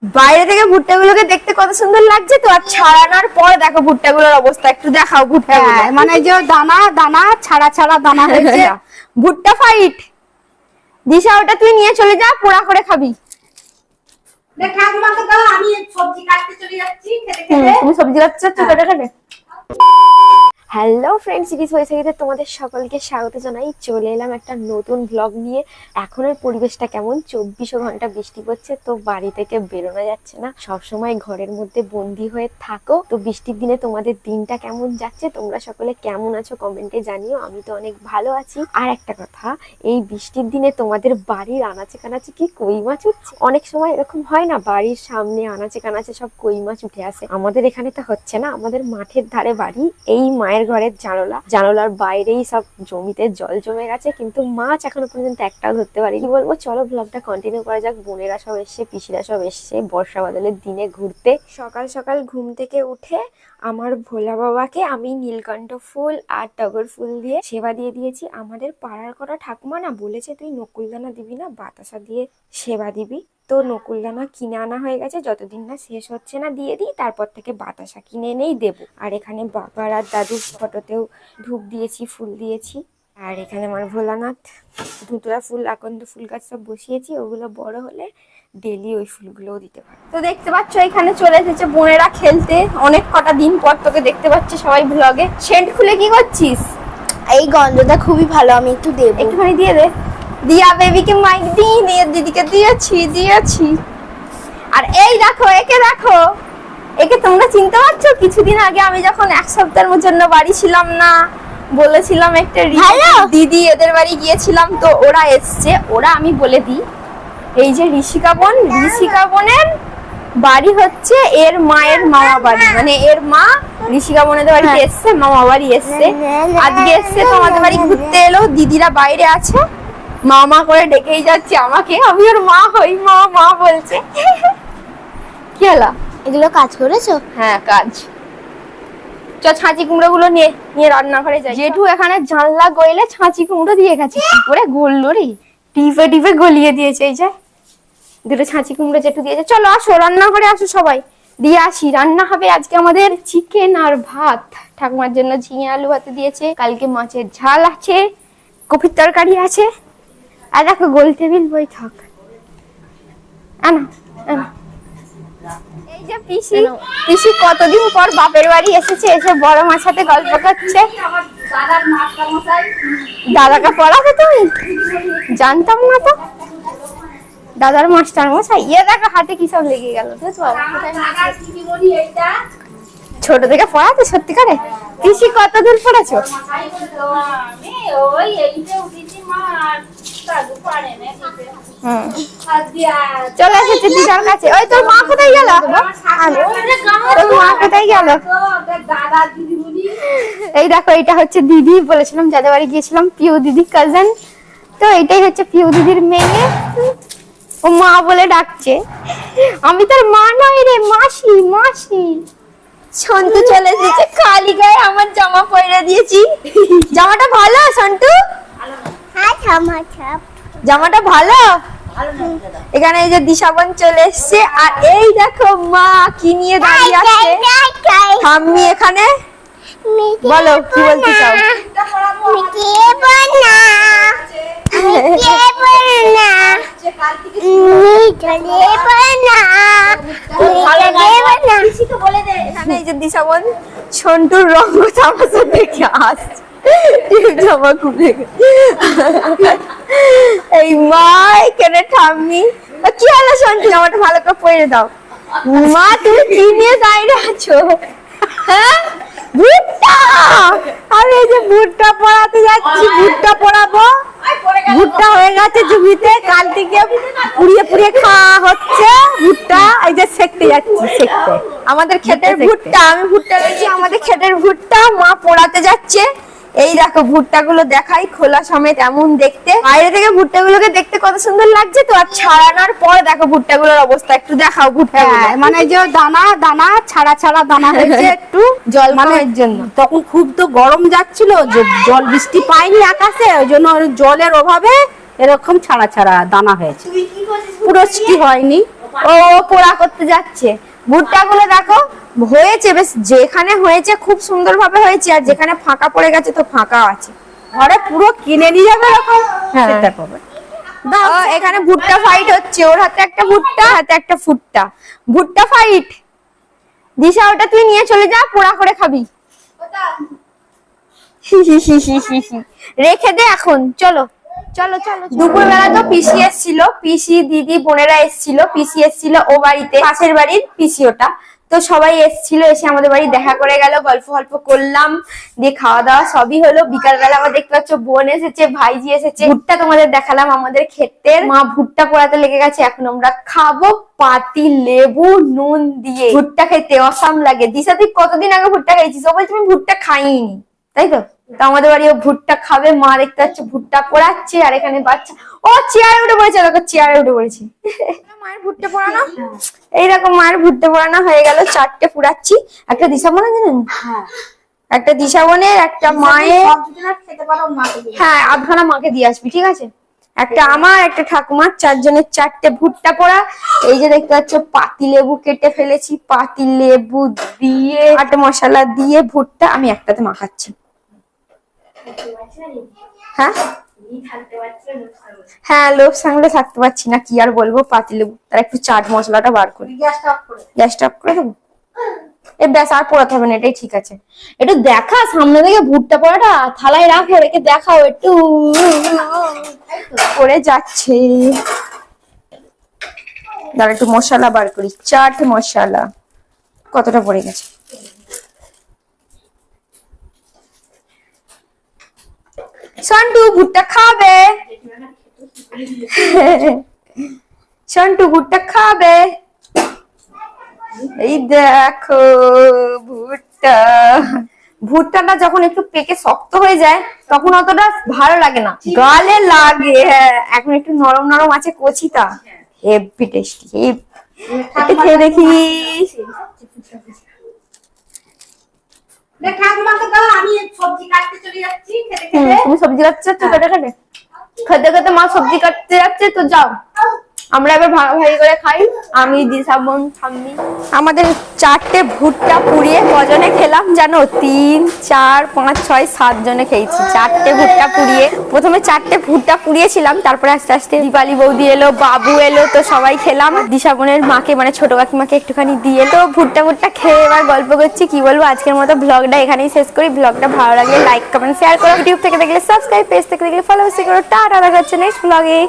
বাইরে থেকে ভুট্টাগুলোকে দেখতে কত সুন্দর লাগছে তো, আর ছাড়ানোর পর দেখো ভুট্টাগুলোর অবস্থা, একটু দেখাও ভুট্টা। মানে যে দানা দানা ছাড়া ছাড়া দানা হয়েছে। ভুট্টা ফাইট। দিশা ওটা তুই নিয়ে চলে যা, পোড়া করে খাবি। ঠাকুমাকে দাও, আমি সবজি কাটতে চলে যাচ্ছি। তুমি সবজি কাটতে কেটে কেটে। হ্যালো ফ্রেন্ডস, সিরিজ হয়েছে তোমাদের সকলকে স্বাগত জানাই। চলে এলাম একটা নতুন ব্লগ নিয়ে। এখনের পরিবেশটা কেমন, 24 ঘন্টা বৃষ্টি পড়ছে, তো বাড়ি থেকে বেরোনো যাচ্ছে না, সব সময় ঘরের মধ্যে বন্দি হয়ে থাকো। তো বৃষ্টির দিনে তোমাদের দিনটা কেমন যাচ্ছে, তোমরা সকলে কেমন আছো কমেন্টে জানিও। আমি তো অনেক ভালো আছি। আর একটা কথা, এই বৃষ্টির দিনে তোমাদের বাড়ির আনাচে কানাচে কি কই মাছ উঠছে? অনেক সময় এরকম হয় না, বাড়ির সামনে আনাচে কানাচে সব কই মাছ উঠে আসে। আমাদের এখানে তো হচ্ছে না, আমাদের মাঠের ধারে বাড়ি। এই মায়ের ঘরের জানালার বাইরেই সব জমিতে জল জমে গেছে, কিন্তু মাছ এখনো পর্যন্ত একটাও ধরতে পারি। কি বলবো, চলো ব্লগটা কন্টিনিউ করা যাক। বোনেরা সব এসছে, পিসিরা সব এসছে বর্ষা বাদলের দিনে ঘুরতে। সকাল সকাল ঘুম থেকে উঠে আমার ভোলা বাবাকে আমি নীলকণ্ঠ ফুল আর টগর ফুল দিয়ে সেবা দিয়ে দিয়েছি। আমাদের পাড়ার করা ঠাকুমা না বলেছে, তুই নকুলদানা দিবি না, বাতাসা দিয়ে সেবা দিবি। তো নকুলদানা কিনে আনা হয়ে গেছে, যতদিন না শেষ হচ্ছে না দিয়ে দিই, তারপর থেকে বাতাসা কিনে এনেই দেবো। আর এখানে বাবার আর দাদুর ফটোতেও ধূপ দিয়েছি, ফুল দিয়েছি। আর এখানে আমার ভোলানাথ, ধুতরা ফুল, আকন্দ ফুল গাছ সব বসিয়েছি, ওগুলো বড় হলে ডেলি ওই ফুলগুলোও দিতে পারে। তো দেখতে পাচ্ছ এখানে চলে এসেছে বোনেরা খেলতে, অনেক কটা দিন পর তোকে দেখতে পাচ্ছি সবাই ব্লগে। সেন্ট খুলে কি করছিস? এই গন্ধটা খুবই ভালো, আমি একটু দেব। একটুখানি দিয়ে দে। দিয়া বেবিকে মাইক দিয়ে দিদিকে দিয়েছি। আর এই দেখো, একে দেখো, একে তোমরা চিনতে পারছো? কিছুদিন আগে আমি যখন এক সপ্তাহের জন্য বাড়ি ছিলাম না, বলেছিলাম একটা দিদি এদের বাড়ি গিয়েছিলাম, তো ওরা এসছে। ওরা আমি বলে দিই, এই যে ঋষিকা বোনের বাড়ি হচ্ছে এর মায়ের মামা বাড়ি, মানে এর মা ঋষিকা বোনেদের বাড়িতে এসছে, মামা বাড়ি এসছে। আজকে এসছে তো আমাদের বাড়ি ঘুরতে এলো। দিদিরা বাইরে আছে, মামা করে ডেকেই যাচ্ছে আমাকে, আমি ওর মা হই, মা বলছে। কি হলো? এগুলো কাজ করেছো? হ্যাঁ, কাজ। চ ছাঁচি কুমড়ো গুলো নিয়ে রান্নাঘরে যাই। জেঠু এখানে জানলা গইলে ছাঁচি কুমড়ো দিয়ে গেছে, কি করে গললো রে, টিপে গলিয়ে দিয়েছে। এই যে দুটো ছাঁচি কুমড়ো জেঠু দিয়েছে। চলো আসো, রান্নাঘরে আসো সবাই, দিয়ে আসি। রান্না হবে আজকে আমাদের চিকেন আর ভাত। ঠাকুমার জন্য ঝিঙে আলু ভাতে দিয়েছে, কালকে মাছের ঝাল আছে, কপির তরকারি আছে। আর দেখো গোল টেবিল বৈঠক। আনা এই যে পিসি কতদিন পর বাপের বাড়ি এসেছে, এসে বড় মার সাথে গল্প করছে। দাদাকে পড়াবে তুমি? জানতাম না তো, দাদার মাস্টার মশাই। ইয়ে দেখো হাতে কি সব লেগে গেল। ছোট থেকে পড়াতে সত্যিকারে? পিসি কতদূর পড়েছো? চলে এসেছে দিদার কাছে। ওই তোর মা কোথায় গেল? তোর মা কোথায় গেল? এই দেখো, এটা হচ্ছে দিদি, বলেছিলাম যাদের বাড়ি গিয়েছিলাম, পিউ দিদি কাজিন। তো এটাই হচ্ছে পিউ দিদির মেয়ে, ও মা বলে ডাকছে। আমি তোর মা নই রে, মাসি। সন্তু চলে এসেছে খালি গায়ে, আমার জামা পরে দিয়েছি। জামাটা ভালো সন্তু? জামাটা ভালো। এখানে এই যে দিশাবন চলে এসছে, আর এই দেখো মা কি নিয়ে দাঁড়িয়ে আছে। ঠাম্মি এখানে, বলো কি বলতে চাও? এখানে এই যে দিশাবন সন্টুর রঙ তামাশা দেখে আসছে, জামা খুলে। এই মা এখানে ঠাম্মি। কি হলো সন্টু, জামাটা ভালো করে পরে দাও। মা তুমি কি নিয়ে দাঁড়িয়ে আছো? হ্যাঁ, ভুট্টা। আমি এই যে ভুট্টা পড়াতে যাচ্ছি, ভুট্টা পড়াবো। ভুট্টা হয়ে গেছে জমিতে, কাল থেকে পুড়িয়ে খাওয়া হচ্ছে ভুট্টা। এই যে সেকতে যাচ্ছি, আমাদের ক্ষেতের ভুট্টা। আমি ভুট্টা গেছি, আমাদের ক্ষেতের ভুট্টা মা পোড়াতে যাচ্ছে। এই দেখো ভুট্টাগুলো দেখাই, খোলা সমেত এমন দেখতে। বাইরে থেকে ভুট্টাগুলোকে দেখতে কত সুন্দর লাগছে তো, আর ছাড়ানোর পর দেখো ভুট্টাগুলোর অবস্থা, একটু দেখাও ভুট্টা। মানে যে দানা দানা ছাড়া ছাড়া দানা হয়েছে, একটু জল মানের জন্য। তখন খুব তো গরম যাচ্ছিল, জল বৃষ্টি পাইনি আকাশে, ওই জন্য জলের অভাবে এরকম ছাড়া ছাড়া দানা হয়েছে, পুরো বৃষ্টি হয়নি। ও পোড়া করতে যাচ্ছে। ভুট্টাগুলো দেখো হয়েছে, বেশ যেখানে হয়েছে খুব সুন্দরভাবে হয়েছে, আর যেখানে ফাঁকা পড়ে গেছে তো ফাঁকা আছে। ঘরে পুরো কিনে নিয়ে যাবে এরকম হ্যাঁ। সেটা করবে। ও, এখানে ভুট্টা ফাইট হচ্ছে, ওর হাতে একটা ভুট্টা, হাতে একটা ফুট্টা, ভুট্টা ফাইট। দিশা ওটা তুই নিয়ে চলে যা, পোড়া করে খাবি। রেখে দে এখন, চলো চলো চলো। দুপুর বেলা তো পিসি এসেছিল, পিসি দিদি বোনেরা এসেছিল, পিসি এসেছিল ও বাড়িতে, পাশের বাড়ির পিসি ওটা। তো সবাই এসেছিল, এসে আমাদের বাড়ি দেখা করে গেল, গল্প গল্প করলাম, দিয়ে খাওয়া দাওয়া সবই হলো। বিকাল বেলা আবার দেখতে পাচ্ছ বোন এসেছে, ভাইজি এসেছে। ভুট্টা তোমাদের দেখালাম আমাদের ক্ষেতের, মা ভুট্টা পোড়াতে লেগে গেছে, এখন আমরা খাবো পাতি লেবু নুন দিয়ে। ভুট্টা খেতে অসাম লাগে। দিশা তুই কতদিন আগে ভুট্টা খাইছিস? ও বলছে আমি ভুট্টা খাইনি, তাই তো? তো আমাদের বাড়ি ও ভুট্টা খাবে, মা দেখতে পাচ্ছে ভুট্টা পোড়াচ্ছে, আর এখানে বাচ্চা ও চেয়ারে উঠে পড়েছে, দেখো চেয়ারে উঠে পড়েছে। মায়ের ভুট্টা পোড়ানো, এইরকম মায়ের ভুট্টা পোড়ানো হয়ে গেল, 4টে পুড়াচ্ছি। একটা দিশা বোনের জানেন, একটা দিশা বোনের, একটা মায়ের, খেতে পারো মাকে দিয়ে। হ্যাঁ আধখানা মাকে দিয়ে আসবি, ঠিক আছে? একটা আমার, একটা ঠাকুমার, 4 জনের 4টে ভুট্টা পোড়া। এই যে দেখতে পাচ্ছ পাতি লেবু কেটে ফেলেছি, পাতি লেবু দিয়ে আট মশলা দিয়ে ভুট্টা আমি একটাতে মাখাচ্ছি। হ্যাঁ হ্যাঁ, লোভ সামলে থাকতে পারছি না, কি আর বলবো। পাতি লেবু, তার একটু চাট মশলাটা বার করি। গ্যাসটা অফ করে গ্যাসটা অফ করে দেবো। এ ব্যাস, আর পোড়াতে হবে না, এটাই ঠিক আছে। একটু দেখা সামনে থেকে ভুট্টা পোড়াটা থালায় রাখো, রেখে দেখাও একটু পড়ে যাচ্ছে। দাঁড়া একটু মশলা বার করি, চাট মশলা কতটা পড়ে গেছে। সন্টু ভুট্টা খাবে, সন্টু ভুট্টা খাবে। এই দেখো ভুট্টা, ভুট্টাটা যখন একটু পেকে শক্ত হয়ে যায় তখন অতটা ভালো লাগে না, গালে লাগে। হ্যাঁ, এখন একটু নরম নরম আছে, কচিটা হেভি টেস্টি। একটু খেয়ে দেখি। ঠাকুমাকে দাও, আমি সবজি কাটতে চলে যাচ্ছি। খেতে খেতে তুমি সবজি কাটতে যাচ্ছ? কেটে কেটে খেতে খেতে মা সবজি কাটতে যাচ্ছে, তো যাও আমরা এবার ভাগাভাগি করে খাই, আমি দিশা বোন ঠাম্মি। আমাদের 4টে ভুট্টা পুড়িয়ে কজনে খেলাম জানো? 3 4 5 6 7 জনে খেয়েছি 4টে ভুট্টা পুড়িয়ে। প্রথমে 4টে ভুট্টা পুড়িয়েছিলাম, তারপরে আস্তে আস্তে দীপালি বৌদি এলো, বাবু এলো, তো সবাই খেলাম। দিশা বোনের মাকে মানে ছোট কাকিমাকে একটুখানি দিয়ে, তো ভুট্টা খেয়ে এবার গল্প করছি। কি বলবো, আজকের মতো ব্লগটা এখানেই শেষ করি। ব্লগটা ভালো লাগলে লাইক কমেন্ট শেয়ার করো, ইউটিউব থেকে দেখলে সাবস্ক্রাইব, পেজ থেকে দেখলে ফলো করো। টাটা, দেখা হচ্ছে নেক্সট ব্লগে।